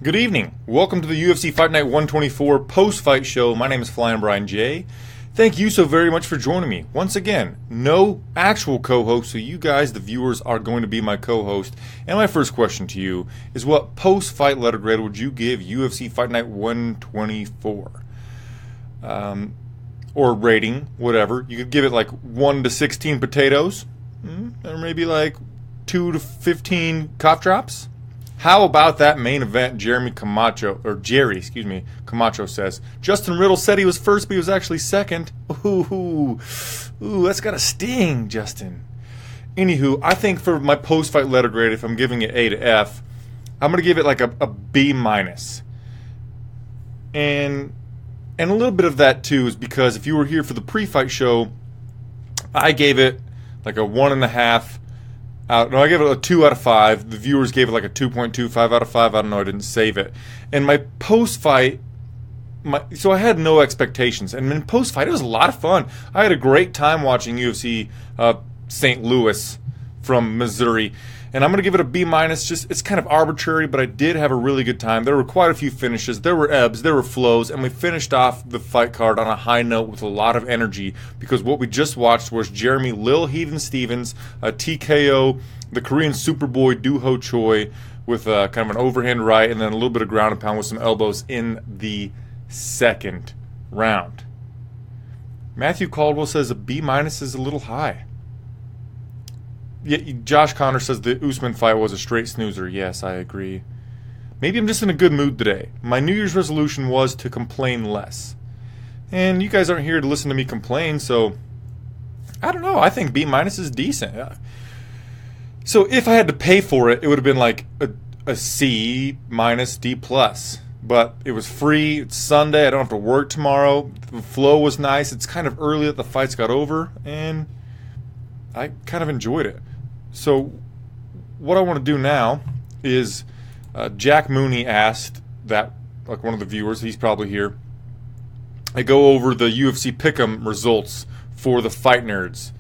Good evening. Welcome to the UFC Fight Night 124 post-fight show. My name is Flyin Brian J. Thank you so very much for joining me. Once again, no actual co-host, so you guys, the viewers, are going to be my co-host. And my first question to you is, what post-fight letter grade would you give UFC Fight Night 124? Or rating, whatever. You could give it like 1 to 16 potatoes, or maybe like 2 to 15 cough drops. How about that main event? Jerry Camacho says. Justin Riddle said he was first, but he was actually second. Ooh, that's got to sting, Justin. Anywho, I think for my post-fight letter grade, if I'm giving it A to F, I'm going to give it like a B minus. And a little bit of that, too, is because if you were here for the pre-fight show, I gave it like a 1.5. I gave it a 2 out of 5. The viewers gave it like a 2.25 out of 5. I don't know. I didn't save it. And my post-fight, so I had no expectations. And in post-fight, it was a lot of fun. I had a great time watching UFC St. Louis from Missouri. And I'm going to give it a B minus. Just, it's kind of arbitrary, but I did have a really good time. There were quite a few finishes. There were ebbs. There were flows. And we finished off the fight card on a high note with a lot of energy, because what we just watched was Jeremy Lil Heathen Stevens, a TKO, the Korean Superboy Doo-Ho Choi with kind of an overhand right and then a little bit of ground and pound with some elbows in the second round. Matthew Caldwell says a B minus is a little high. Yeah, Josh Connor says the Usman fight was a straight snoozer. Yes, I agree. Maybe I'm just in a good mood today. My New Year's resolution was to complain less. And you guys aren't here to listen to me complain, so I don't know. I think B minus is decent. So if I had to pay for it, it would have been like a C minus, D plus. But it was free. It's Sunday. I don't have to work tomorrow. The flow was nice. It's kind of early that the fights got over, and I kind of enjoyed it. So what I want to do now is Jack Mooney asked that, like one of the viewers, he's probably here, I go over the UFC Pick'em results for the Fight Nerds.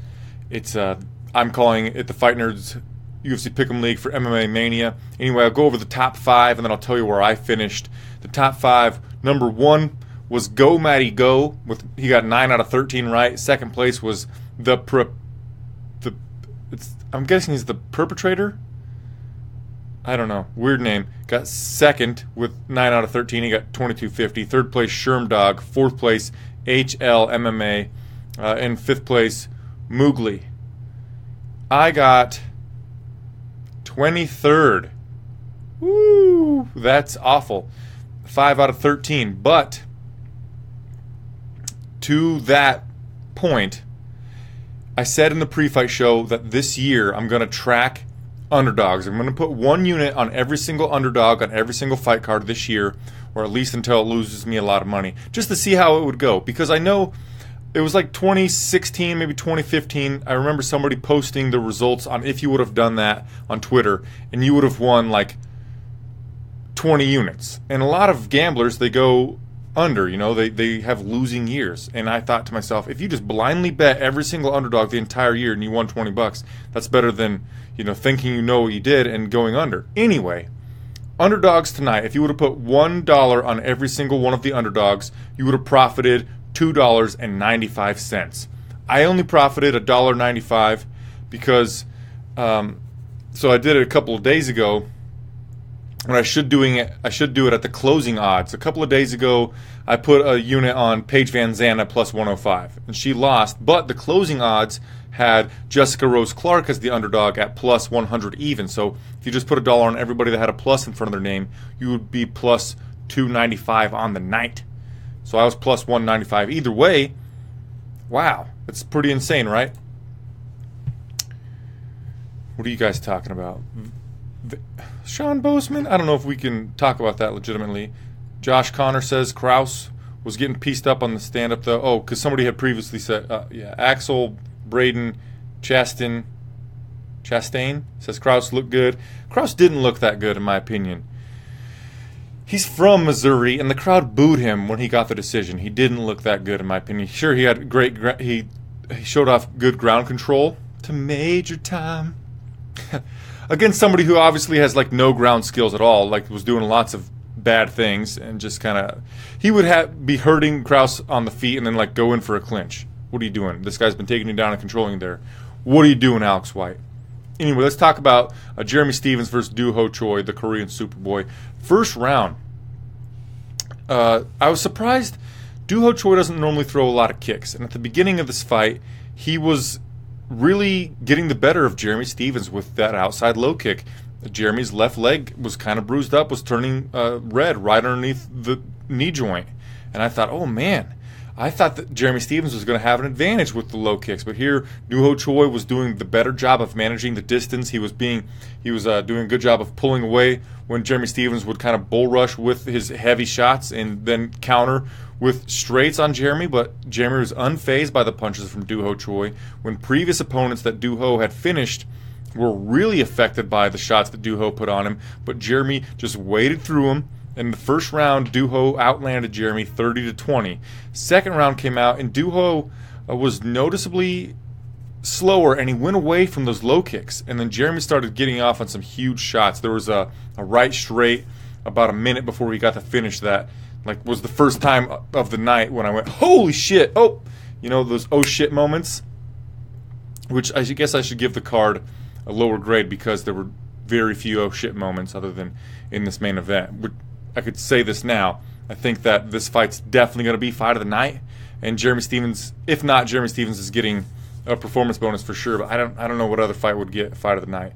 It's I'm calling it the Fight Nerds UFC Pick'em League for MMA Mania. Anyway, I'll go over the top 5 and then I'll tell you where I finished. The top 5, number 1 was Go Matty Go. He got 9 out of 13 right. Second place was I'm guessing he's the perpetrator? I don't know. Weird name. Got second with 9 out of 13. He got 22.50. Third place, Shermdog. Fourth place, HL MMA. And fifth place, Moogly. I got 23rd. Woo! That's awful. 5 out of 13. But to that point, I said in the pre-fight show that this year I'm going to track underdogs. I'm going to put 1 unit on every single underdog on every single fight card this year, or at least until it loses me a lot of money, just to see how it would go. Because I know it was like 2016, maybe 2015. I remember somebody posting the results on if you would have done that on Twitter, and you would have won like 20 units. And a lot of gamblers, they go under, they have losing years. And I thought to myself, if you just blindly bet every single underdog the entire year and you won $20, that's better than thinking you know what you did and going under. Anyway, underdogs tonight, if you would have put $1 on every single one of the underdogs, you would have profited $2.95. I only profited $1.95 because so I did it a couple of days ago. And I should do it at the closing odds. A couple of days ago, I put a unit on Paige Vanzant at plus 105, and she lost. But the closing odds had Jessica Rose Clark as the underdog at plus 100 even. So if you just put $1 on everybody that had a plus in front of their name, you would be plus 295 on the night. So I was plus 195. Either way, wow, that's pretty insane, right? What are you guys talking about? Sean Bozeman? I don't know if we can talk about that legitimately. Josh Connor says Krause was getting pieced up on the stand-up, though. Oh, because somebody had previously said, Axel Braden Chastain says Krause looked good. Krause didn't look that good, in my opinion. He's from Missouri, and the crowd booed him when he got the decision. He didn't look that good, in my opinion. Sure, he had he showed off good ground control to Major Time. Against somebody who obviously has like no ground skills at all, like was doing lots of bad things and just kind of, he would be hurting Krause on the feet and then like go in for a clinch. What are you doing? This guy's been taking you down and controlling you there. What are you doing, Alex White? Anyway, let's talk about Jeremy Stephens versus Junhoe Choi, the Korean Superboy. First round, I was surprised. Junhoe Choi doesn't normally throw a lot of kicks, and at the beginning of this fight, he was really getting the better of Jeremy Stephens with that outside low kick. Jeremy's left leg was kind of bruised up, was turning red right underneath the knee joint. And I thought, oh man, I thought that Jeremy Stephens was going to have an advantage with the low kicks. But here, Junhoe Choi was doing the better job of managing the distance. He was doing a good job of pulling away when Jeremy Stephens would kind of bull rush with his heavy shots and then counter with straights on Jeremy. But Jeremy was unfazed by the punches from Junhoe Choi when previous opponents that Junhoe had finished were really affected by the shots that Junhoe put on him, but Jeremy just waded through him. In the first round, Junhoe outlanded Jeremy 30-20. Second round came out, and Junhoe was noticeably slower, and he went away from those low kicks. And then Jeremy started getting off on some huge shots. There was a right straight about a minute before he got to finish that. Like, was the first time of the night when I went, holy shit! Oh, you know, those oh shit moments, which I guess I should give the card a lower grade because there were very few oh shit moments other than in this main event. I could say this now. I think that this fight's definitely going to be fight of the night, and Jeremy Stephens, if not, Jeremy Stephens is getting a performance bonus for sure. But I don't know what other fight would get fight of the night.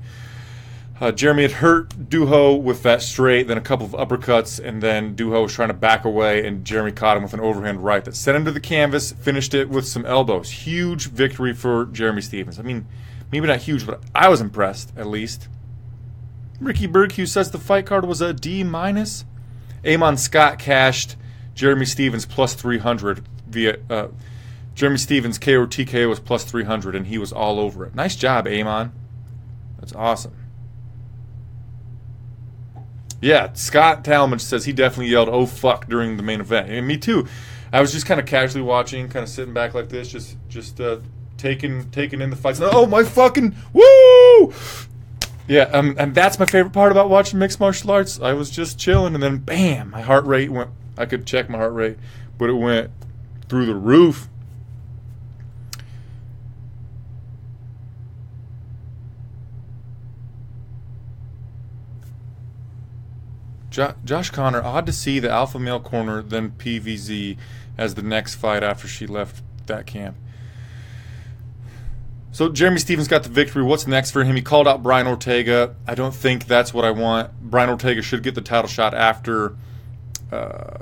Jeremy had hurt Junhoe with that straight, then a couple of uppercuts, and then Junhoe was trying to back away, and Jeremy caught him with an overhand right that sent him to the canvas, finished it with some elbows. Huge victory for Jeremy Stephens. I mean, maybe not huge, but I was impressed, at least. Ricky Berghue says the fight card was a D-. Amon Scott cashed Jeremy Stephens plus 300 via Jeremy Stephens KO TKO was plus 300, and he was all over it. Nice job, Amon. That's awesome. Yeah, Scott Talmadge says he definitely yelled, oh fuck, during the main event. And me too. I was just kind of casually watching, kind of sitting back like this, just taking in the fights. Oh my fucking woo! Yeah, and that's my favorite part about watching mixed martial arts. I was just chilling, and then bam, my heart rate went. I could check my heart rate, but it went through the roof. Josh Connor, odd to see the alpha male corner, then PVZ as the next fight after she left that camp. So Jeremy Stephens got the victory. What's next for him? He called out Brian Ortega. I don't think that's what I want. Brian Ortega should get the title shot after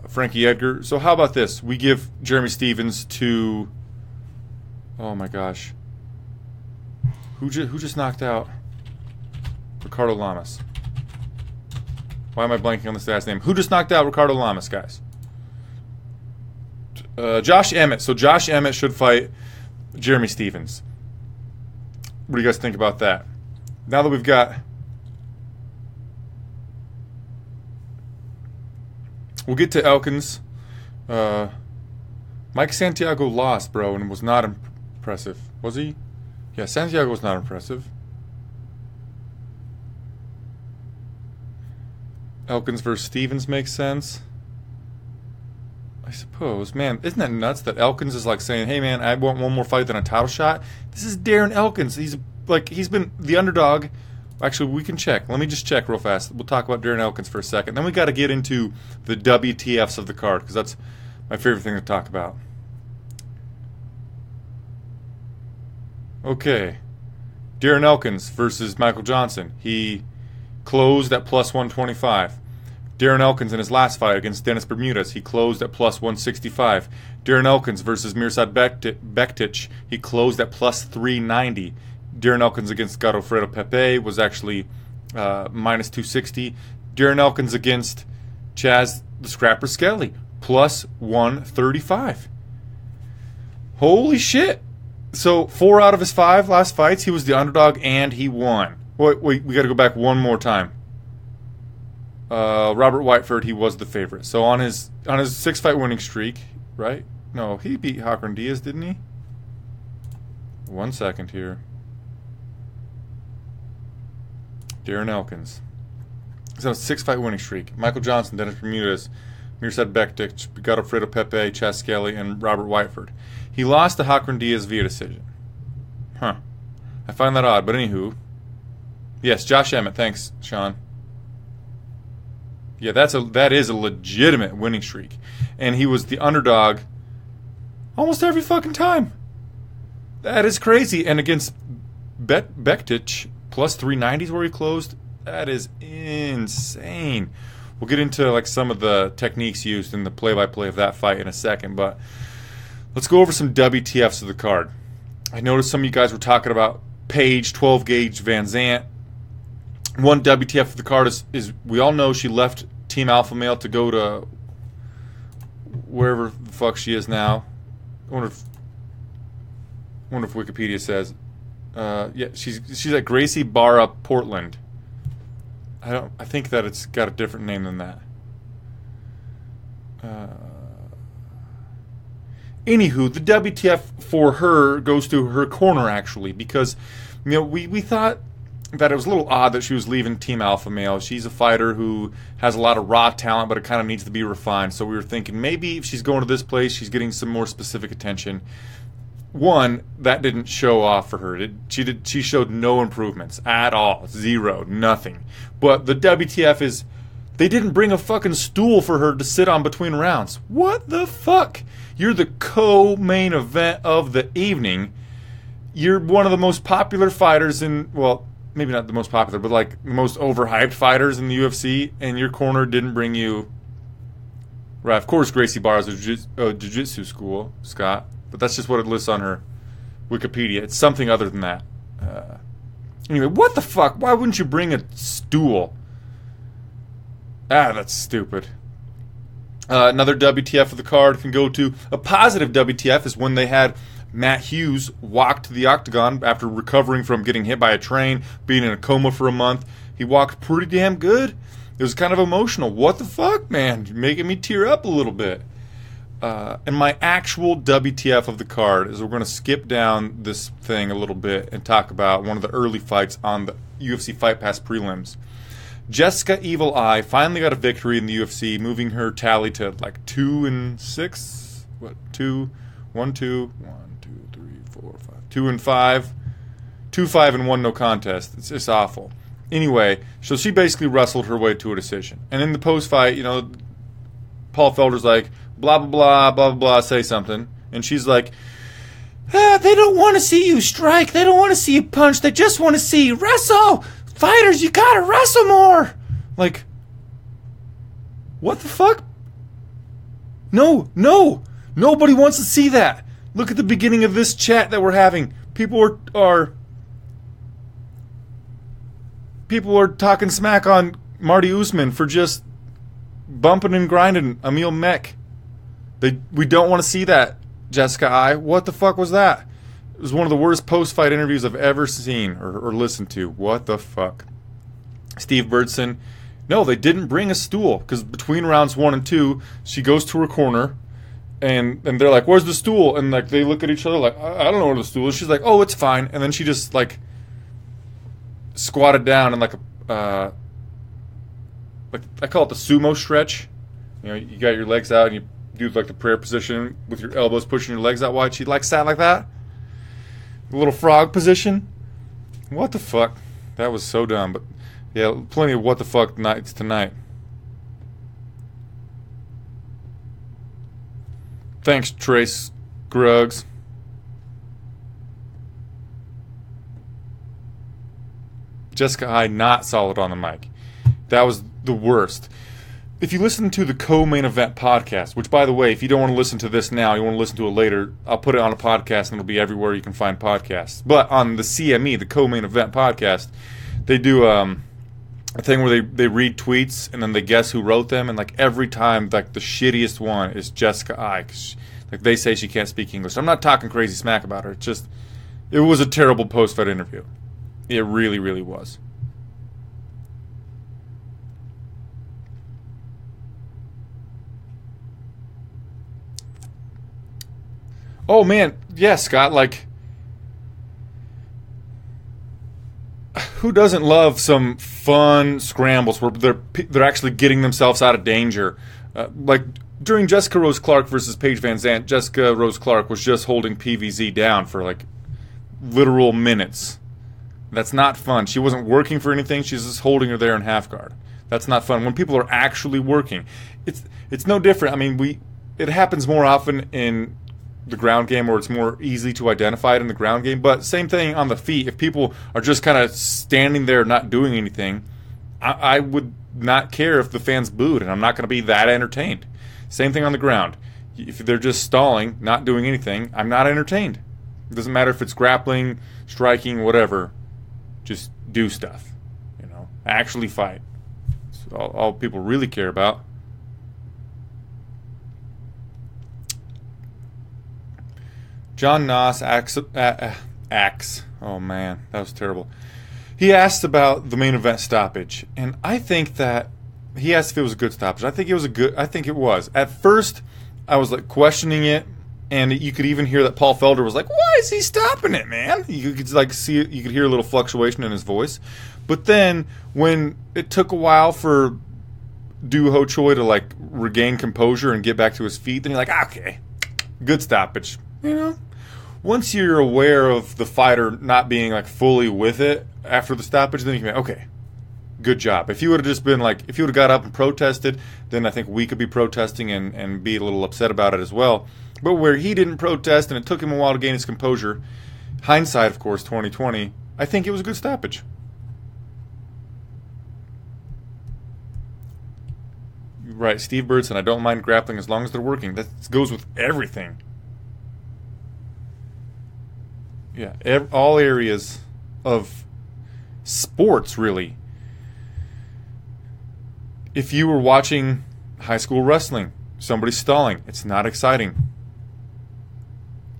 Frankie Edgar. So how about this? We give Jeremy Stephens to... Oh my gosh. Who just knocked out Ricardo Lamas? Why am I blanking on this guy's name? Who just knocked out Ricardo Lamas, guys? Josh Emmett. So Josh Emmett should fight Jeremy Stephens. What do you guys think about that? Now that we've got... We'll get to Elkins. Mike Santiago lost, bro, and was not impressive. Was he? Yeah, Santiago was not impressive. Elkins versus Stephens makes sense. I suppose. Man, isn't that nuts that Elkins is like saying, hey man, I want one more fight than a title shot? This is Darren Elkins. He's been the underdog. Actually, we can check. Let me just check real fast. We'll talk about Darren Elkins for a second. Then we got to get into the WTFs of the card, because that's my favorite thing to talk about. Okay. Darren Elkins versus Michael Johnson. He closed at plus 125. Darren Elkins in his last fight against Dennis Bermudez, he closed at plus 165. Darren Elkins versus Mirsad Bektic, he closed at plus 390. Darren Elkins against Godofredo Pepe was actually minus 260. Darren Elkins against Chaz the Scrapper Skelly, plus 135. Holy shit. So 4 out of his 5 last fights, he was the underdog and he won. Wait, we got to go back one more time. Robert Whiteford, he was the favorite. So on his 6-fight winning streak, right? No, he beat Hakron Diaz, didn't he? 1 second here. Darren Elkins. He's on a 6-fight winning streak. Michael Johnson, Dennis Bermudez, Mirsad Bektic, Godofredo Pepe, Chas Skelly, and Robert Whiteford. He lost to Hakron Diaz via decision. Huh. I find that odd, but anywho. Yes, Josh Emmett. Thanks, Sean. Yeah, that is a legitimate winning streak. And he was the underdog almost every fucking time. That is crazy. And against Bektic, plus 390s where he closed, that is insane. We'll get into like some of the techniques used in the play-by-play of that fight in a second, but let's go over some WTFs of the card. I noticed some of you guys were talking about Paige, 12-gauge Vanzant. One WTF of the card is we all know she left Team Alpha Male to go to wherever the fuck she is now. I wonder if Wikipedia says. Yeah, she's at Gracie Barra, Portland. I think that it's got a different name than that. Anywho, the WTF for her goes to her corner, actually, because we thought that it was a little odd that she was leaving Team Alpha Male. She's a fighter who has a lot of raw talent, but it kind of needs to be refined. So we were thinking maybe if she's going to this place, she's getting some more specific attention. One, that didn't show off for her. She showed no improvements at all. Zero. Nothing. But the WTF is they didn't bring a fucking stool for her to sit on between rounds. What the fuck? You're the co-main event of the evening. You're one of the most popular fighters well, maybe not the most popular, but like the most overhyped fighters in the UFC, and your corner didn't bring you. Right, of course, Gracie Barra's a jiu-jitsu school, Scott. But that's just what it lists on her Wikipedia. It's something other than that. Anyway, what the fuck? Why wouldn't you bring a stool? That's stupid. Another WTF of the card can go to a positive WTF is when they had Matt Hughes walk to the octagon after recovering from getting hit by a train, being in a coma for a month. He walked pretty damn good. It was kind of emotional. What the fuck, man? You're making me tear up a little bit. And my actual WTF of the card is we're going to skip down this thing a little bit and talk about one of the early fights on the UFC Fight Pass prelims. Jessica Evil Eye finally got a victory in the UFC, moving her tally to like 2-6. What? 2, 1, 2, 1, 2, 3, 4, 5. 2-5. 2-5 and 1 no contest. It's just awful. Anyway, so she basically wrestled her way to a decision. And in the post-fight, Paul Felder's like, blah, blah, blah, blah, blah, say something. And she's like, they don't want to see you strike. They don't want to see you punch. They just want to see you wrestle. Fighters, you gotta wrestle more. Like, what the fuck? No. Nobody wants to see that. Look at the beginning of this chat that we're having. People are talking smack on Marty Gooseman for just bumping and grinding Emil Mech. We don't want to see that, Jessica I. What the fuck was that? It was one of the worst post-fight interviews I've ever seen or listened to. What the fuck? Steve Birdson. No, they didn't bring a stool because between rounds 1 and 2, she goes to her corner and they're like, "Where's the stool?" And like they look at each other like, "I don't know where the stool is." She's like, "Oh, it's fine." And then she just like squatted down and like I call it the sumo stretch. You got your legs out and you do like the prayer position with your elbows pushing your legs out wide. She like sat like that. The little frog position. What the fuck? That was so dumb. But yeah, plenty of what the fuck nights tonight. Thanks, Trace Gruggs. Jessica I not solid on the mic. That was the worst. If you listen to the co-main event podcast, which, by the way, if you don't want to listen to this now, you want to listen to it later, I'll put it on a podcast and it'll be everywhere you can find podcasts. But on the CME, the co-main event podcast, they do a thing where they read tweets and then they guess who wrote them. And like every time, like the shittiest one is Jessica I. Like they say she can't speak English. I'm not talking crazy smack about her. It was a terrible post-fight interview. It really, really was. Oh, man. Yeah, Scott, like... who doesn't love some fun scrambles where they're actually getting themselves out of danger? Like during Jessica Rose Clark versus Paige Vanzant, Jessica Rose Clark was just holding PVZ down for like literal minutes. That's not fun. She wasn't working for anything. She's just holding her there in half guard. That's not fun. When people are actually working, it's no different. I mean, it happens more often in the ground game, or it's more easy to identify it in the ground game. But same thing on the feet. If people are just kind of standing there not doing anything, I would not care if the fans booed, and I'm not going to be that entertained. Same thing on the ground. If they're just stalling, not doing anything, I'm not entertained. It doesn't matter if it's grappling, striking, whatever. Just do stuff. Actually fight. That's all people really care about. John Noss acts. Oh man, that was terrible. He asked about the main event stoppage, and I think that he asked if it was a good stoppage. I think it was. At first, I was like questioning it, and you could even hear that Paul Felder was like, "Why is he stopping it, man?" You could like see it. You could hear a little fluctuation in his voice. But then, when it took a while for Junhoe Choi to like regain composure and get back to his feet, then you're like, "Okay, good stoppage." Once you're aware of the fighter not being like fully with it after the stoppage, then you can be okay, good job. If you would have just been like, if you would have got up and protested, then I think we could be protesting and be a little upset about it as well. But where he didn't protest and it took him a while to gain his composure, hindsight, of course, 2020, I think it was a good stoppage. Right, Steve Birdson, I don't mind grappling as long as they're working. That goes with everything. Yeah, all areas of sports, really. If you were watching high school wrestling, somebody's stalling. It's not exciting.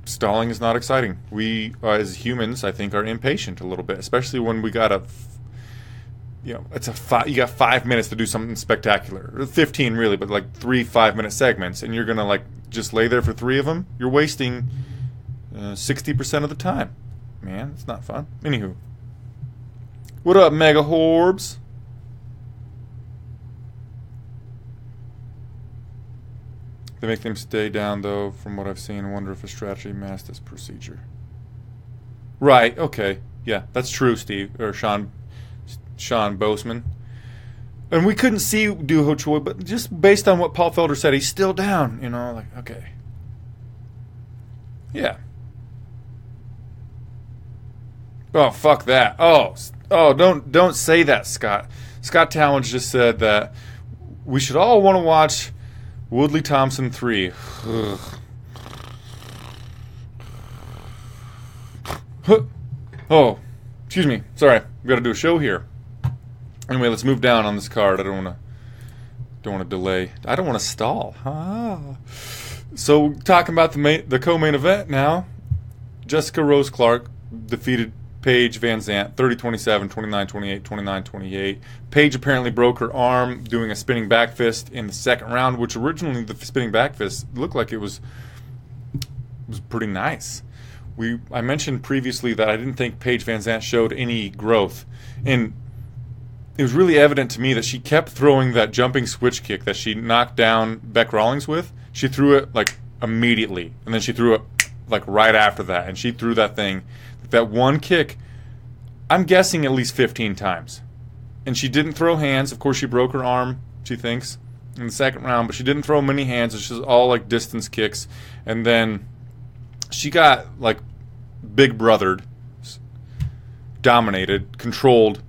Stalling is not exciting. We, as humans, I think, are impatient a little bit, especially when we got you got 5 minutes to do something spectacular. 15 really, but like 3 5-minute segments, and you're gonna like just lay there for 3 of them. You're wasting 60% of the time. Man, it's not fun. Anywho. What up, Mega Horbs? They make them stay down, though, from what I've seen. I wonder if a strategy masked this procedure. Right, okay. Yeah, that's true, Steve. Or Sean Boseman. And we couldn't see Junhoe Choi, but just based on what Paul Felder said, he's still down. Like, okay. Yeah. Oh, fuck that. Oh, don't say that, Scott. Scott Talmadge just said that we should all want to watch Woodley Thompson 3. Oh, excuse me. Sorry. We've got to do a show here. Anyway, let's move down on this card. I don't want to delay. I don't want to stall. So, talking about the co-main event now. Jessica Rose Clark defeated Paige Vanzant 30-27, 29-28, 29-28. Paige apparently broke her arm doing a spinning back fist in the second round, which originally the spinning back fist looked like it was pretty nice. I mentioned previously that I didn't think Paige Vanzant showed any growth, and it was really evident to me that she kept throwing that jumping switch kick that she knocked down Beck Rawlings with. She threw it like immediately, and then she threw it like right after that, and she threw that thing, that one kick, I'm guessing at least 15 times. And she didn't throw hands. Of course, she broke her arm, she thinks, in the second round, but she didn't throw many hands. It's just all like distance kicks. And then she got like big brothered, dominated, controlled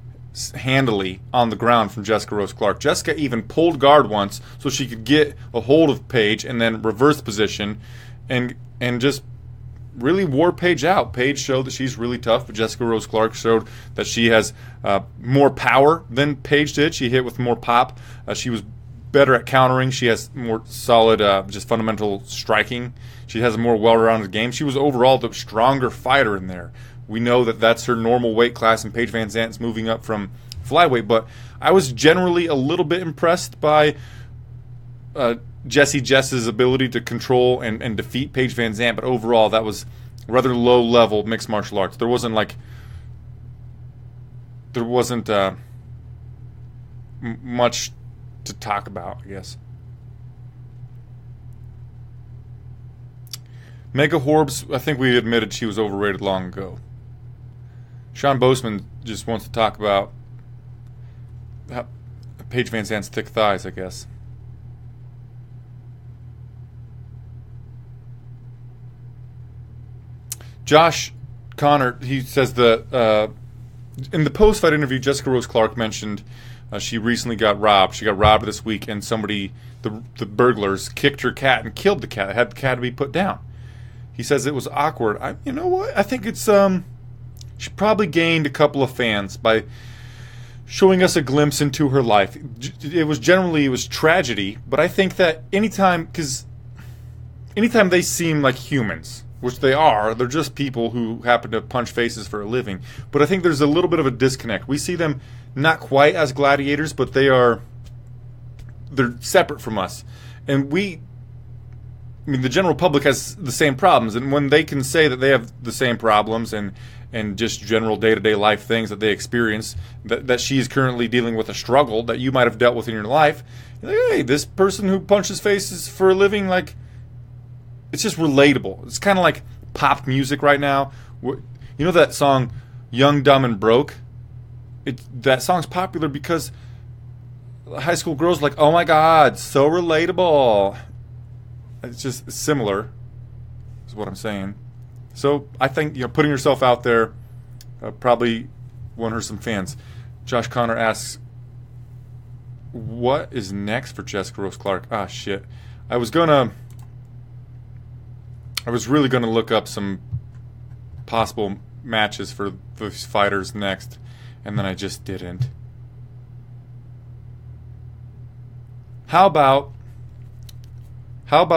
handily on the ground from Jessica Rose Clark. Jessica even pulled guard once so she could get a hold of Paige and then reverse position and just really wore Paige out. Paige showed that she's really tough, but Jessica Rose Clark showed that she has more power than Paige did. She hit with more pop. She was better at countering. She has more solid, just fundamental striking. She has a more well-rounded game. She was overall the stronger fighter in there. We know that that's her normal weight class, and Paige Vanzant's moving up from flyweight. But I was generally a little bit impressed by Jess's ability to control and defeat Paige Vanzant, but overall that was rather low-level mixed martial arts. There wasn't like there wasn't much to talk about, I guess. Mega Horbs, I think we admitted she was overrated long ago. Sean Boseman just wants to talk about Paige Vanzant's thick thighs, I guess. Josh Connor, he says that in the post-fight interview, Jessica Rose Clark mentioned she recently got robbed. She got robbed this week, and somebody, the burglars, kicked her cat and killed the cat. Had the cat to be put down. He says it was awkward. You know what? I think it's she probably gained a couple of fans by showing us a glimpse into her life. It was tragedy, but I think that anytime they seem like humans, which they are, they're just people who happen to punch faces for a living. But I think there's a little bit of a disconnect. We see them not quite as gladiators, but they're separate from us. And the general public has the same problems. And when they can say that they have the same problems and just general day-to-day life things that they experience, that she's currently dealing with a struggle that you might have dealt with in your life, you're like, hey, this person who punches faces for a living, like, it's just relatable. It's kind of like pop music right now. You know that song, Young, Dumb, and Broke? That song's popular because high school girls are like, oh my God, so relatable. It's just similar, is what I'm saying. So I think putting yourself out there probably won her some fans. Josh Connor asks, what is next for Jessica Rose Clark? Ah, shit. I was really going to look up some possible matches for those fighters next, and then I just didn't. How about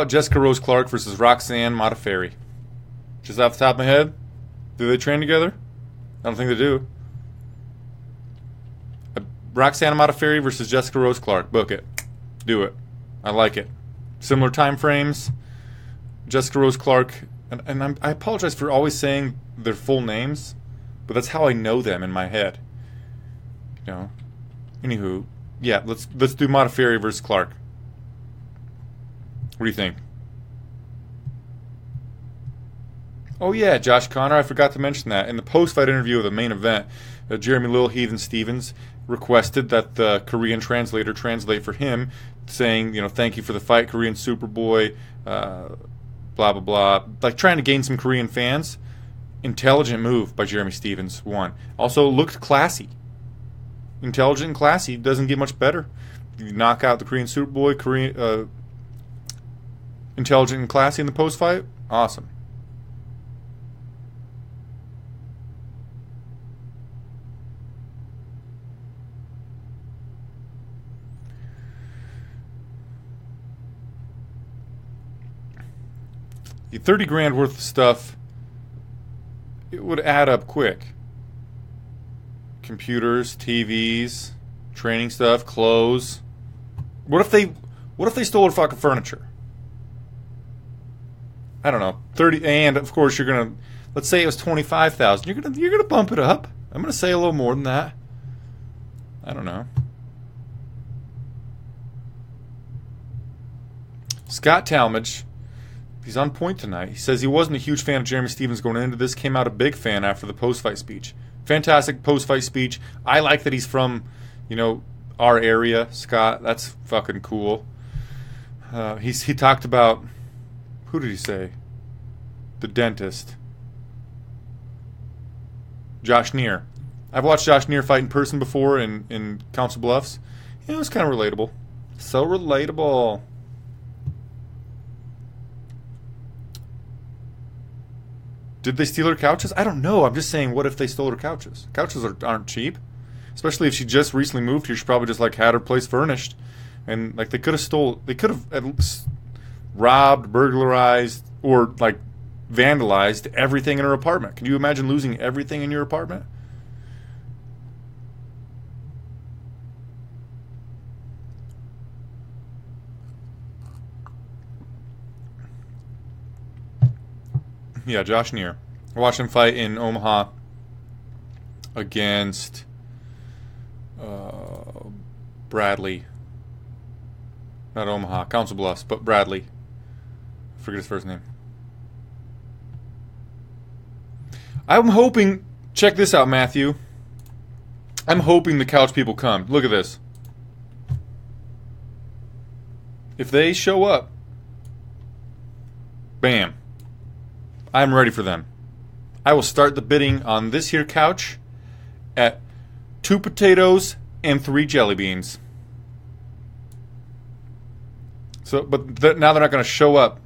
Jessica Rose Clark versus Roxanne Modafferi? Just off the top of my head, do they train together? I don't think they do. Roxanne Modafferi versus Jessica Rose Clark. Book it. Do it. I like it. Similar time frames. Jessica Rose Clark, and I apologize for always saying their full names, but that's how I know them in my head. Anywho, yeah, let's do Modafferi versus Clark. What do you think? Oh yeah, Josh Connor, I forgot to mention that. In the post-fight interview of the main event, Jeremy Little Heathen Stevens requested that the Korean translator translate for him, saying, thank you for the fight, Korean Superboy, blah, blah, blah. Like trying to gain some Korean fans. Intelligent move by Jeremy Stevens, one. Also looked classy. Intelligent and classy doesn't get much better. You knock out the Korean Superboy, intelligent and classy in the post-fight, awesome. $30,000 worth of stuff, it would add up quick. Computers, TVs, training stuff, clothes. What if they stole her fucking furniture? I don't know. 30, and of course you're gonna, let's say it was 25,000. You're gonna bump it up. I'm gonna say a little more than that. I don't know. Scott Talmadge. He's on point tonight. He says he wasn't a huge fan of Jeremy Stevens going into this. Came out a big fan after the post-fight speech. Fantastic post-fight speech. I like that he's from, our area, Scott. That's fucking cool. He talked about, who did he say? The dentist. Josh Neer. I've watched Josh Neer fight in person before in Council Bluffs. It was kind of relatable. So relatable. Did they steal her couches? I don't know. I'm just saying, what if they stole her couches? Couches aren't cheap. Especially if she just recently moved here. She probably just had her place furnished. And they could have at least robbed, burglarized, or vandalized everything in her apartment. Can you imagine losing everything in your apartment? Yeah, Josh Neer. I watched him fight in Omaha against Bradley. Not Omaha, Council Bluffs, but Bradley. I forget his first name. I'm hoping, check this out, Matthew. I'm hoping the couch people come. Look at this. If they show up, bam, I'm ready for them. I will start the bidding on this here couch at 2 potatoes and 3 jelly beans. So, but now they're not going to show up.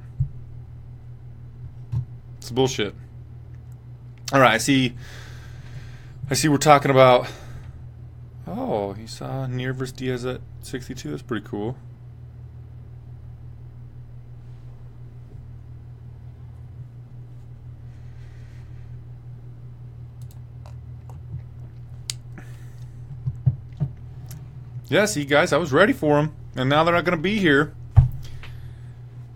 It's bullshit. All right, I see we're talking about. Oh, he saw Neer versus Diaz at 62. That's pretty cool. Yeah, see, guys, I was ready for them, and now they're not going to be here.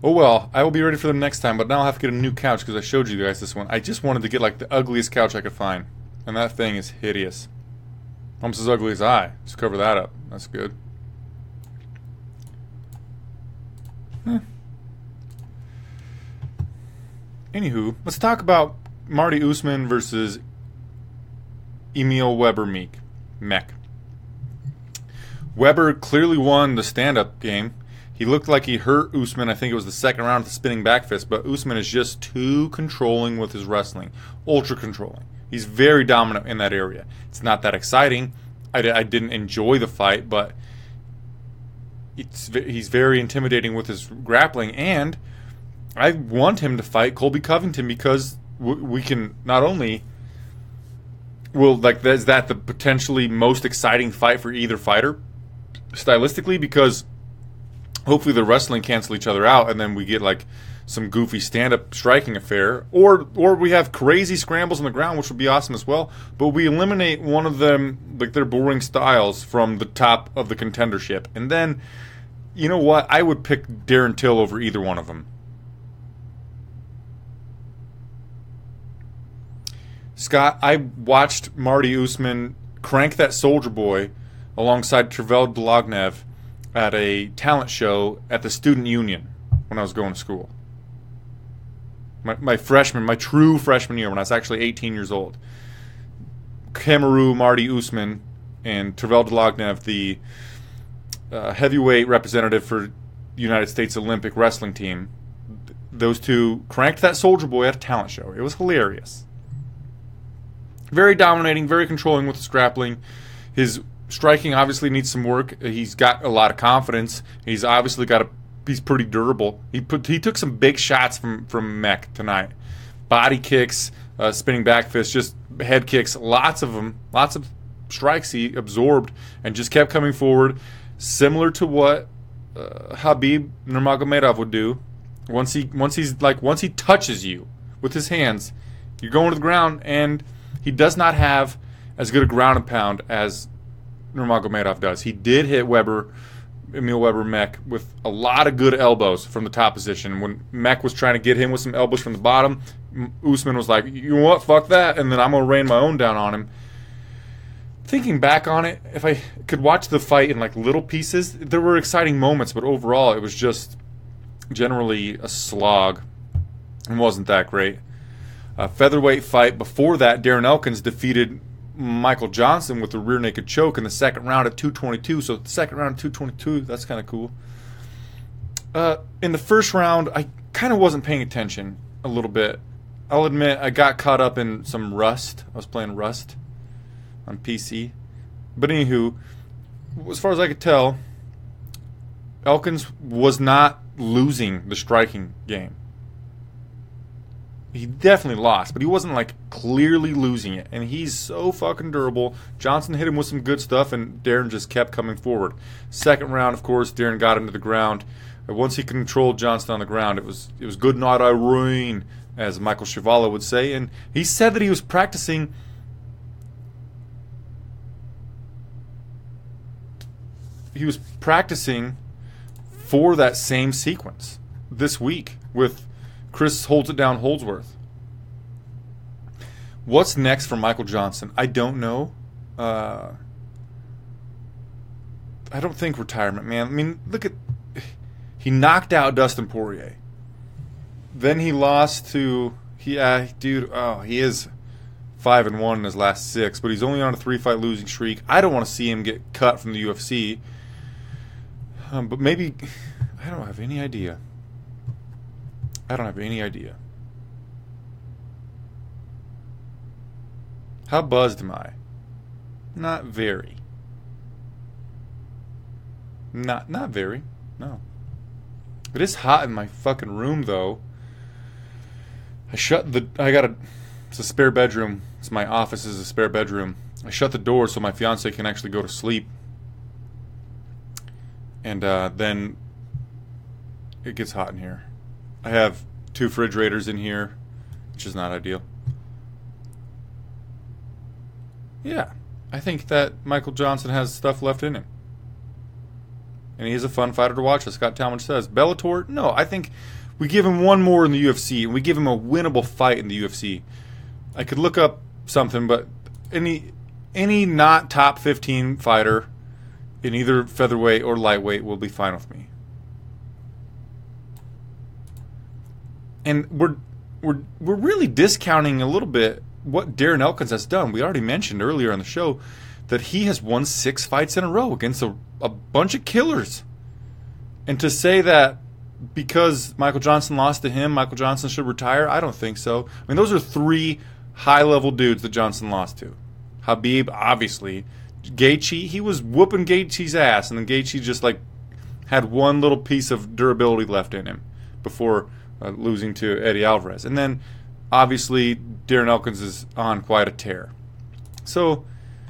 Oh, well, I will be ready for them next time, but now I'll have to get a new couch because I showed you guys this one. I just wanted to get, like, the ugliest couch I could find, and that thing is hideous. Almost as ugly as I. Just cover that up. That's good. Anywho, let's talk about Marty Gooseman versus Emil Mech. Weber clearly won the stand-up game. He looked like he hurt Gooseman. I think it was the second round with the spinning back fist, but Gooseman is just too controlling with his wrestling. Ultra controlling. He's very dominant in that area. It's not that exciting. I didn't enjoy the fight, but he's very intimidating with his grappling, and I want him to fight Colby Covington because we can not only... Well, like, is that the potentially most exciting fight for either fighter, stylistically, because hopefully the wrestling cancel each other out, and then we get like some goofy stand-up striking affair, or we have crazy scrambles on the ground, which would be awesome as well. But we eliminate one of them, like their boring styles, from the top of the contendership, and then you know what? I would pick Darren Till over either one of them. Scott, I watched Marty Gooseman crank that Soldier Boy alongside Trevell Blagnev at a talent show at the Student Union when I was going to school. My true freshman year, when I was actually 18 years old. Kamaru, Marty Gooseman, and Trevell Blagnev, the heavyweight representative for the United States Olympic wrestling team, those two cranked that Soldier Boy at a talent show. It was hilarious. Very dominating, very controlling with his grappling. His striking obviously needs some work. He's got a lot of confidence. He's obviously he's pretty durable. He took some big shots from Mech tonight. Body kicks, spinning back fists, just head kicks, lots of them, lots of strikes he absorbed and just kept coming forward, similar to what Khabib Nurmagomedov would do. Once he touches you with his hands, you're going to the ground, and he does not have as good a ground and pound as Nurmagomedov does. He did hit Emil Mech with a lot of good elbows from the top position. When Mech was trying to get him with some elbows from the bottom, Gooseman was like, you know what, fuck that, and then I'm going to rain my own down on him. Thinking back on it, if I could watch the fight in like little pieces, there were exciting moments, but overall it was just generally a slog and wasn't that great. A featherweight fight before that, Darren Elkins defeated Michael Johnson with a rear naked choke in the second round at 222. So the second round at 222, that's kind of cool. In the first round, I kind of wasn't paying attention a little bit. I'll admit I got caught up in some Rust. I was playing Rust on PC. But anywho, as far as I could tell, Elkins was not losing the striking game. He definitely lost, but he wasn't like clearly losing it. And he's so fucking durable. Johnson hit him with some good stuff, and Darren just kept coming forward. Second round, of course, Darren got into the ground. Once he controlled Johnson on the ground, it was good night, Irene, as Michael Chivala would say. And he said that he was practicing. He was practicing for that same sequence this week with Chris Holds It Down Holdsworth. What's next for Michael Johnson? I don't know. I don't think retirement, man. I mean, look at... He knocked out Dustin Poirier. Then he lost to... He is 5-1 in his last 6, but he's only on a 3-fight losing streak. I don't want to see him get cut from the UFC. But maybe... I don't have any idea. How buzzed am I? Not very. Not very. No. It is hot in my fucking room, though. It's a spare bedroom. It's my office is a spare bedroom. I shut the door so my fiance can actually go to sleep. And then it gets hot in here. I have 2 refrigerators in here, which is not ideal. Yeah, I think that Michael Johnson has stuff left in him. And he is a fun fighter to watch, as Scott Talmadge says. Bellator? No, I think we give him one more in the UFC, and we give him a winnable fight in the UFC. I could look up something, but any not top 15 fighter in either featherweight or lightweight will be fine with me. And we're really discounting a little bit what Darren Elkins has done. We already mentioned earlier on the show that he has won 6 fights in a row against a bunch of killers. And to say that because Michael Johnson lost to him, Michael Johnson should retire, I don't think so. I mean, those are 3 high-level dudes that Johnson lost to. Khabib, obviously. Gaethje, he was whooping Gaethje's ass, and then Gaethje just, had one little piece of durability left in him before losing to Eddie Alvarez. And then, obviously, Darren Elkins is on quite a tear. So,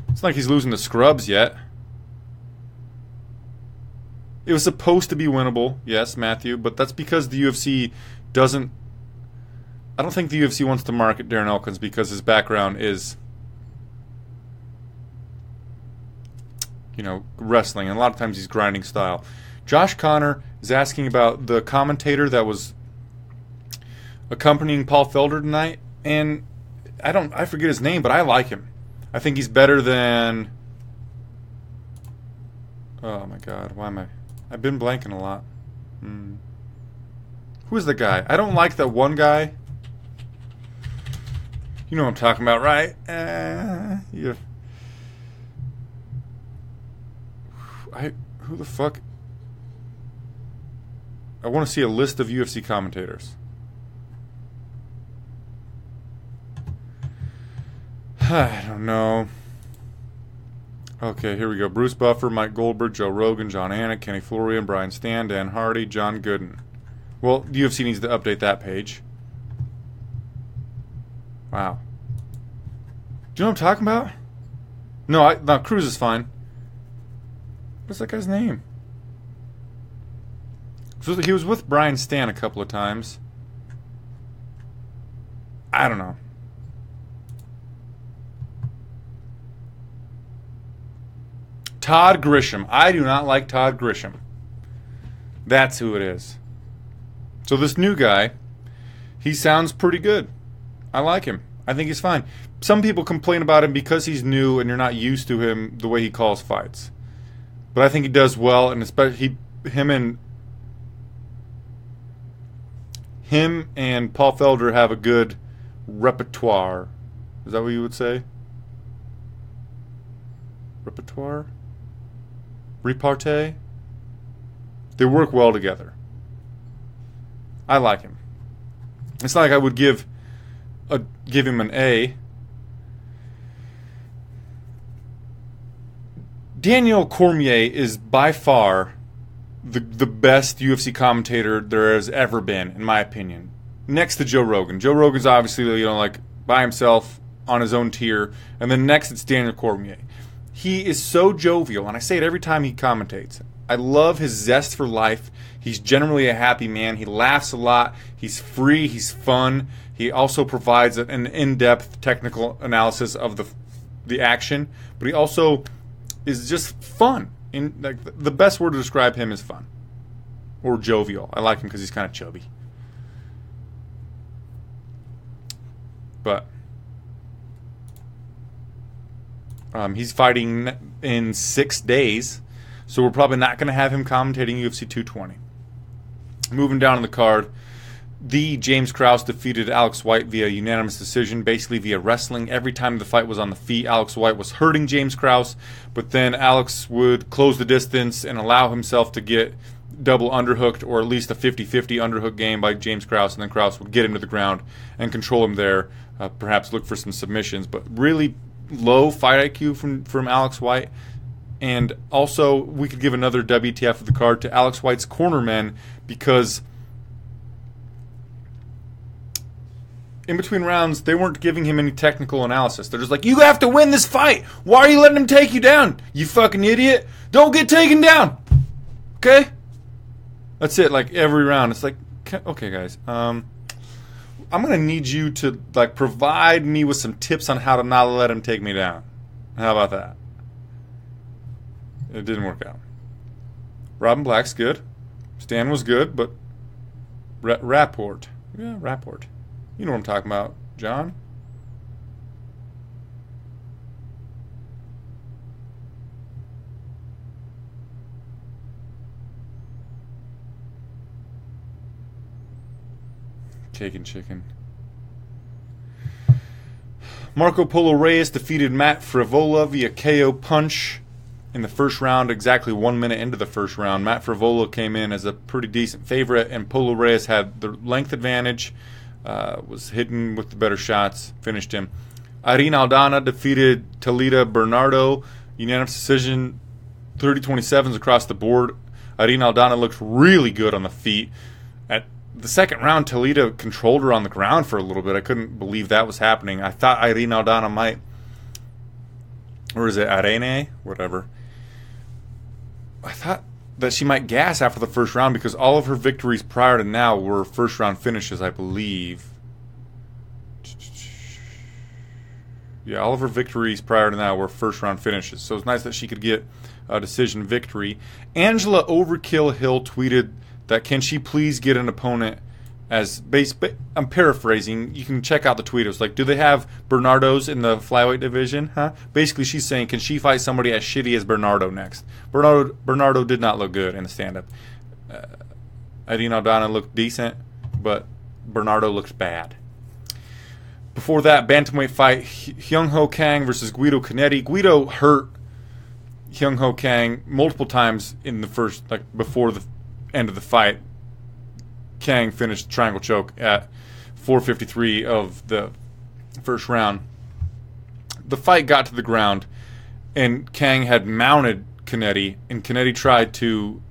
it's not like he's losing to scrubs yet. It was supposed to be winnable, yes, Matthew, but that's because the UFC doesn't... I don't think the UFC wants to market Darren Elkins because his background is, wrestling, and a lot of times he's grinding style. Josh Connor is asking about the commentator that was accompanying Paul Felder tonight, and I forget his name, but I like him. I think he's better than... Oh my God, why am I... I've been blanking a lot. Who is the guy? I don't like that one guy. You know what I'm talking about, right? Yeah. Who the fuck? I want to see a list of UFC commentators. I don't know. Okay, here we go. Bruce Buffer, Mike Goldberg, Joe Rogan, John Anik, Kenny Florian, Brian Stan, Dan Hardy, John Gooden. Well, the UFC needs to update that page. Wow. Do you know what I'm talking about? No, Krause is fine. What's that guy's name? So he was with Brian Stan a couple of times. I don't know. Todd Grisham. I do not like Todd Grisham. That's who it is. So this new guy, he sounds pretty good. I like him. I think he's fine. Some people complain about him because he's new and you're not used to him the way he calls fights. But I think he does well, and especially him and Paul Felder have a good repertoire. Is that what you would say? Repertoire? Repartee? They work well together. I like him. It's not like I would give him an A. Daniel Cormier is by far the best UFC commentator there has ever been, in my opinion. Next to Joe Rogan. Joe Rogan's obviously, by himself on his own tier. And then next it's Daniel Cormier. He is so jovial, and I say it every time he commentates. I love his zest for life. He's generally a happy man. He laughs a lot. He's free. He's fun. He also provides an in-depth technical analysis of the action, but he also is just fun. The best word to describe him is fun or jovial. I like him because he's kind of chubby. But he's fighting in 6 days. so we're probably not going to have him commentating UFC 220. Moving down on the card, the James Krause defeated Alex White via unanimous decision, basically via wrestling. Every time the fight was on the feet, Alex White was hurting James Krause, but then Alex would close the distance and allow himself to get double underhooked, or at least a 50-50 underhook game by James Krause, and then Krause would get him to the ground and control him there, perhaps look for some submissions. But really low fight IQ from Alex White. And also, we could give another WTF of the card to Alex White's cornermen, because in between rounds, they weren't giving him any technical analysis. They're just like, you have to win this fight. Why are you letting him take you down? You fucking idiot. Don't get taken down. Okay? That's it, like every round. It's like, okay, guys, I'm going to need you to like provide me with some tips on how to not let him take me down. How about that? It didn't work out. Robin Black's good. Stan was good, but Rapport. Yeah, Rapport. You know what I'm talking about, John. Cake and chicken. Marco Polo Reyes defeated Matt Frivola via KO punch in the first round, exactly 1 minute into the first round. Matt Frivola came in as a pretty decent favorite, and Polo Reyes had the length advantage, was hitting with the better shots, finished him. Irene Aldana defeated Talita Bernardo, unanimous decision, 30-27s across the board. Irene Aldana looked really good on the feet. At the second round, Talita controlled her on the ground for a little bit. I couldn't believe that was happening. I thought Irene Aldana might, or is it Arene? Whatever. I thought that she might gas after the first round, because all of her victories prior to now were first round finishes, I believe. Yeah, all of her victories prior to now were first round finishes. So it's nice that she could get a decision victory. Angela Overkill Hill tweeted that can she please get an opponent as base. I'm paraphrasing. You can check out the tweet. It was like, do they have Bernardo's in the flyweight division? Huh? Basically, she's saying, can she fight somebody as shitty as Bernardo next? Bernardo did not look good in the stand-up. Irene Aldana looked decent, but Bernardo looked bad. Before that, bantamweight fight, Junhoe Kang versus Guido Kinetic. Guido hurt Junhoe Kang multiple times in the first, like before the end of the fight. Kang finished the triangle choke at 4:53 of the first round. The fight got to the ground, and Kang had mounted Kinetic, and Kinetic tried to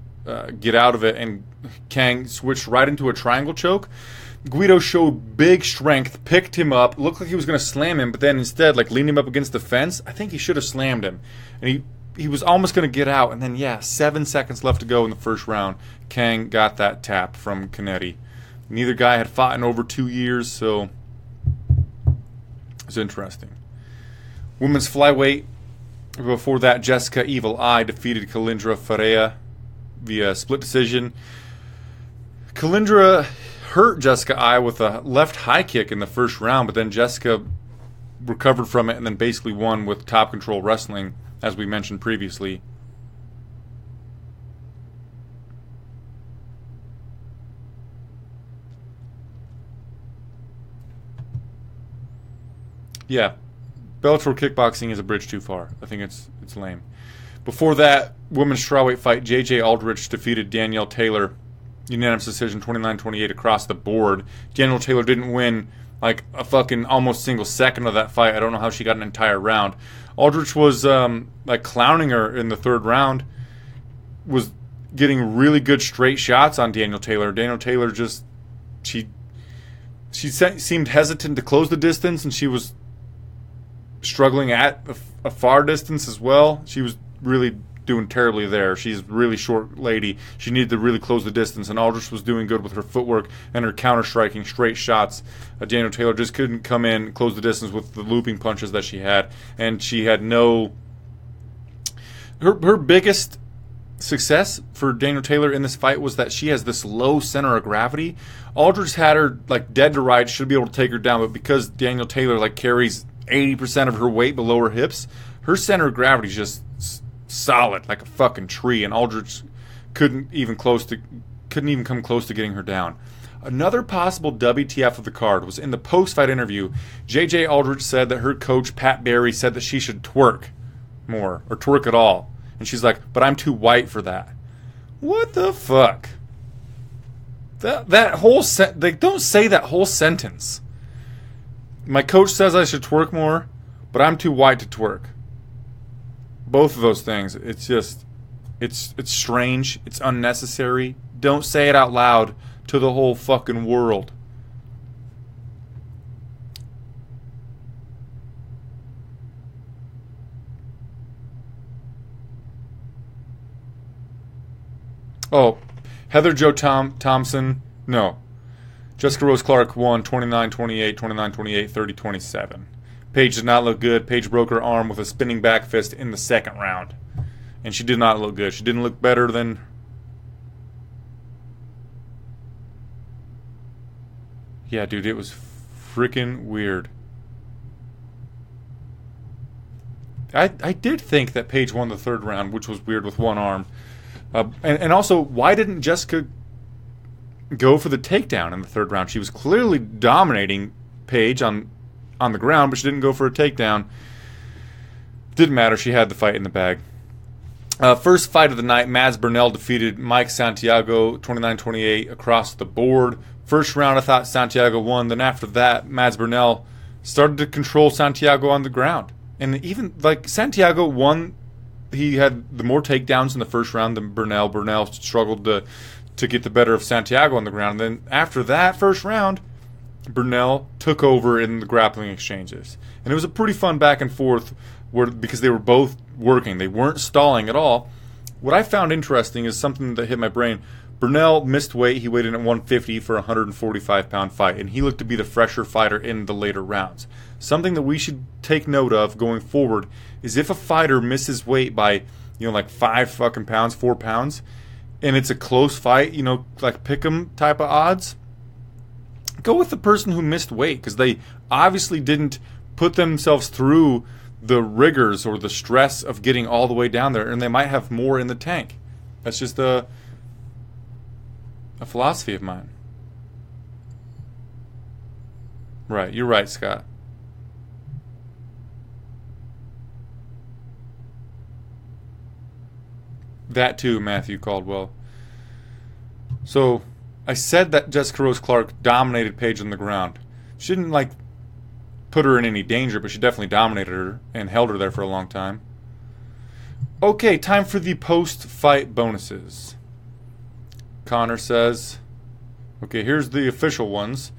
get out of it, and Kang switched right into a triangle choke. Guido showed big strength, picked him up, looked like he was going to slam him, but then instead, like, leaned him up against the fence. I think he should have slammed him. And he was almost going to get out, and then, 7 seconds left to go in the first round. Kang got that tap from Kinetic. Neither guy had fought in over 2 years, so it's interesting. Women's flyweight. Before that, Jessica Evil Eye defeated Kalindra Ferreira via split decision. Kalindra hurt Jessica Eye with a left high kick in the first round, but then Jessica recovered from it and then basically won with top control wrestling, as we mentioned previously. Yeah, Bellator kickboxing is a bridge too far. I think it's lame. Before that, women's strawweight fight, J.J. Aldrich defeated Danielle Taylor, unanimous decision, 29-28 across the board. Danielle Taylor didn't win like a fucking almost single second of that fight. I don't know how she got an entire round. Aldrich was like clowning her in the third round, was getting really good straight shots on Danielle Taylor. Danielle Taylor just, she seemed hesitant to close the distance, and she was struggling at a far distance as well. She was really doing terribly there. She's a really short lady. She needed to really close the distance, and Aldrich was doing good with her footwork and her counter-striking straight shots. Danielle Taylor just couldn't come in, close the distance with the looping punches that she had, and she had no... Her biggest success for Danielle Taylor in this fight was that she has this low center of gravity. Aldrich had her like dead to rights, should be able to take her down, but because Danielle Taylor like carries 80% of her weight below her hips, her center of gravity is just solid, like a fucking tree, and Aldrich couldn't even come close to getting her down. Another possible WTF of the card was in the post-fight interview. JJ Aldrich said that her coach, Pat Barry, said that she should twerk more, or twerk at all. And she's like, but I'm too white for that. What the fuck? That whole they don't say that whole sentence. My coach says I should twerk more, but I'm too white to twerk. Both of those things, it's just, it's strange, it's unnecessary. Don't say it out loud to the whole fucking world. Oh, Heather Jo Thompson, no. Jessica Rose Clark won 29-28, 29-28, 30-27. Paige did not look good. Paige broke her arm with a spinning back fist in the second round. And she did not look good. She didn't look better than... Yeah, dude, it was freaking weird. I did think that Paige won the third round, which was weird with one arm. And also, why didn't Jessica go for the takedown in the third round? She was clearly dominating Paige on the ground, but she didn't go for a takedown. Didn't matter. She had the fight in the bag. First fight of the night, Mads Burnell defeated Mike Santiago 29-28 across the board. First round, I thought Santiago won. Then after that, Mads Burnell started to control Santiago on the ground. And even, like, Santiago won. He had the more takedowns in the first round than Burnell. Burnell struggled to get the better of Santiago on the ground. And then after that first round, Burnell took over in the grappling exchanges. And it was a pretty fun back and forth because they were both working. They weren't stalling at all. What I found interesting is something that hit my brain. Burnell missed weight. He weighed in at 150 for a 145-pound fight, and he looked to be the fresher fighter in the later rounds. Something that we should take note of going forward is if a fighter misses weight by, like 5 fucking pounds, 4 pounds, and it's a close fight, like pick'em type of odds, go with the person who missed weight, because they obviously didn't put themselves through the rigors or the stress of getting all the way down there, and they might have more in the tank. That's just a philosophy of mine. Right, you're right, Scott. That too, Matthew Caldwell. So, I said that Jessica Rose Clark dominated Paige on the ground. She didn't, put her in any danger, but she definitely dominated her and held her there for a long time. Okay, time for the post-fight bonuses. Connor says, okay, here's the official ones.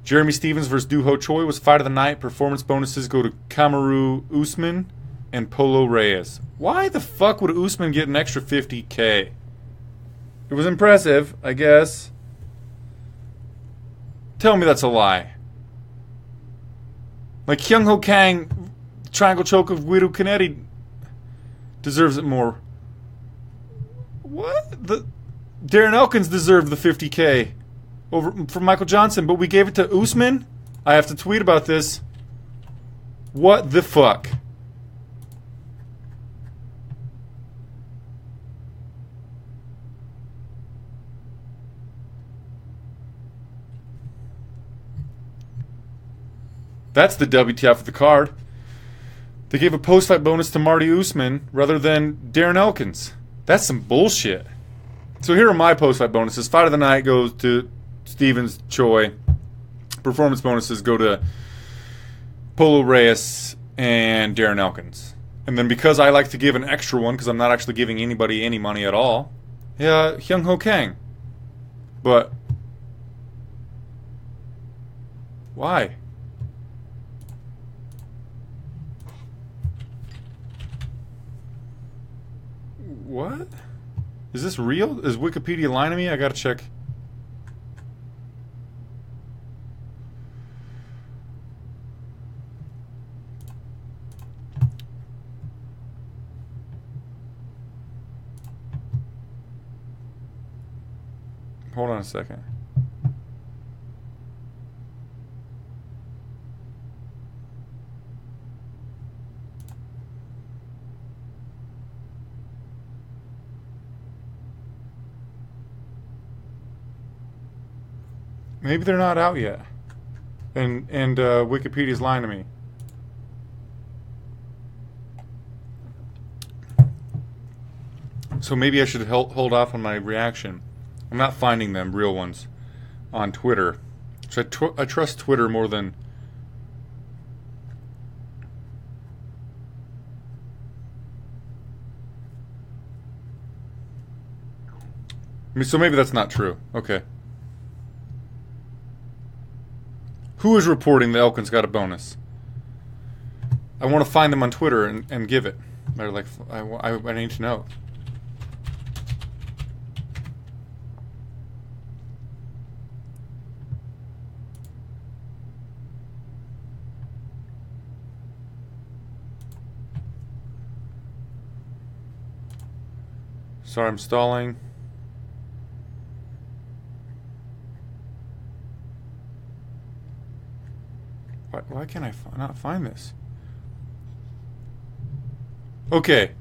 Jeremy Stevens versus Duho Choi was fight of the night. Performance bonuses go to Kamaru Usman and Polo Reyes. Why the fuck would Usman get an extra $50K? It was impressive, I guess. Tell me that's a lie. Like Junhoe Kang, triangle choke of Guido Kinetic deserves it more. What? Darren Elkins deserved the $50K from Michael Johnson, but we gave it to Usman? I have to tweet about this. What the fuck? That's the WTF of the card. They gave a post-fight bonus to Marty Usman rather than Darren Elkins. That's some bullshit. So here are my post-fight bonuses. Fight of the night goes to Stevens Choi. Performance bonuses go to Polo Reyes and Darren Elkins. And then because I like to give an extra one, because I'm not actually giving anybody any money at all, Junhoe Kang. But why? What? Is this real? Is Wikipedia lying to me? I gotta check. Hold on a second. Maybe they're not out yet. And Wikipedia's lying to me. So maybe I should hold off on my reaction. I'm not finding them, real ones, on Twitter. So I trust Twitter more than... So maybe that's not true. Okay. Who is reporting that Elkins got a bonus? I want to find them on Twitter and give it. They're like, I need to know. Sorry, I'm stalling. Why can't I not find this? Okay.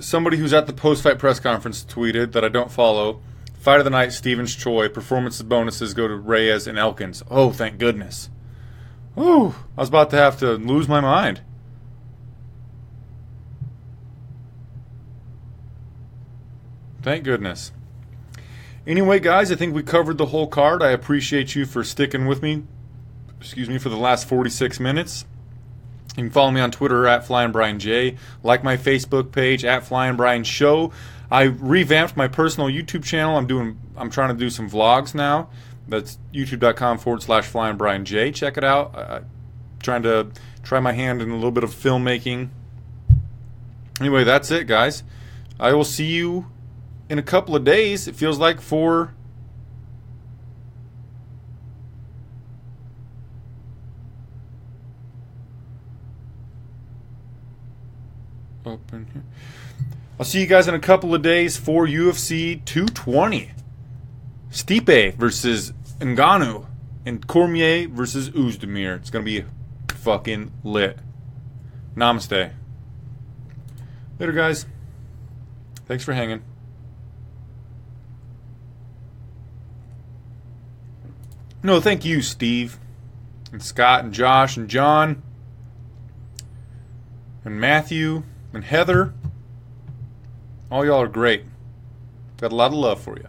Somebody who's at the post-fight press conference tweeted that I don't follow. Fight of the night, Stevens Choi. Performance bonuses go to Reyes and Elkins. Oh, thank goodness. Ooh, I was about to have to lose my mind. Thank goodness. Anyway, guys, I think we covered the whole card. I appreciate you for sticking with me. For the last 46 minutes. You can follow me on Twitter at Flyin Brian J. Like my Facebook page at Flyin Brian Show. I revamped my personal YouTube channel. I'm trying to do some vlogs now. That's youtube.com/Flyin Brian J. Check it out. Trying to try my hand in a little bit of filmmaking. Anyway, that's it, guys. I will see you in a couple of days. It feels like for open here. I'll see you guys in a couple of days for UFC 220. Stipe versus Ngannou and Cormier versus Oezdemir. It's going to be fucking lit. Namaste. Later, guys. Thanks for hanging. No, thank you, Steve. And Scott and Josh and John. And Matthew. And Heather, all y'all are great. Got a lot of love for you.